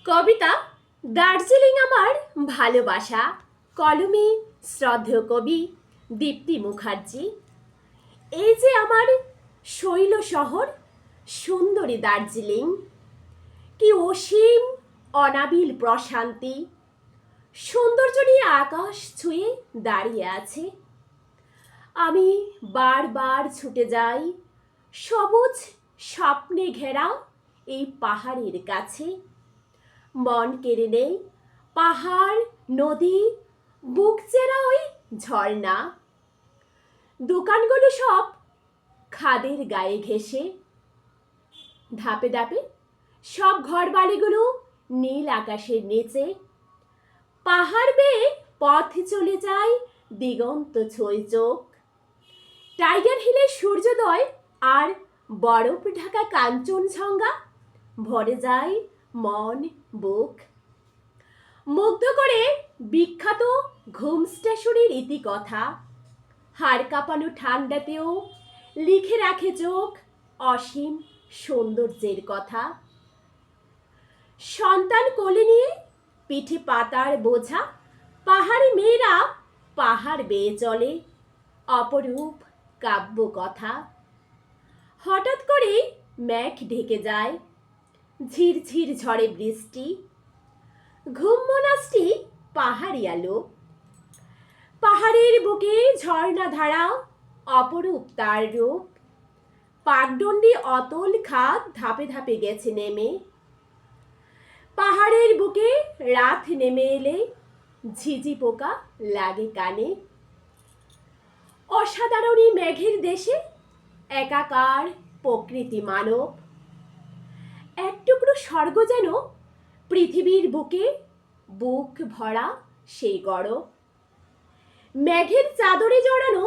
কবিতা দার্জিলিং আমার ভালোবাসা। কলমে শ্রদ্ধেয় কবি দীপ্তি মুখার্জি। এই যে আমার শৈল শহর সুন্দরী দার্জিলিং, কি অসীম অনাবিল প্রশান্তি। সৌন্দর্য নিয়ে আকাশ ছুঁয়ে দাঁড়িয়ে আছে। আমি বারবার ছুটে যাই সবুজ স্বপ্নে ঘেরা এই পাহাড়ের কাছে। মন কেড়ে নেই পাহাড়, নদী, বুক চেরা ওই ঝর্ণা। দোকানগুলো সব খাদের গায়ে ঘেঁষে। ধাপে ধাপে সব ঘরবাড়িগুলো নীল আকাশের নিচে। পাহাড় বেয়ে পথ চলে যায় দিগন্ত ছুঁয়ে চোখ। টাইগার হিলের সূর্যোদয় আর বরফ ঢাকা কাঞ্চনজঙ্ঘা ভরে যায় মন, বুক। মুগ্ধ করে বিখ্যাত ঘুম স্টেশনের ইতিকথা। হাড় কাঁপানো ঠান্ডাতেও লিখে রাখে চোখ অসীম সৌন্দর্যের কথা। সন্তান কোলে নিয়ে পিঠে পাতার বোঝা পাহাড়ি মেয়েরা পাহাড় বেয়ে চলে অপরূপ কাব্য কথা। হঠাৎ করে মেঘ ঢেকে যায়, ঝিরঝির ঝড়ে বৃষ্টি। ঘুম মনাস্টি পাহাড়ি আলো। পাহাড়ের বুকে ঝর্ণা ধারা অপরূপ তার রূপ। পাকডন্ডি অতল খাদ ধাপে ধাপে গেছে নেমে। পাহাড়ের বুকে রাত নেমে এলে ঝিঝি পোকা লাগে কানে। অসাধারণী মেঘের দেশে একাকার প্রকৃতি মানব। এক টুকরো স্বর্গ যেন পৃথিবীর বুকে, বুক ভরা সেই গরব। মেঘের চাদরে জড়ানো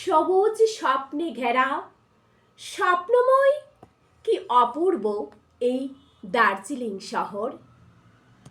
সবুজ স্বপ্নে ঘেরা স্বপ্নময়, কি অপূর্ব এই দার্জিলিং শহর।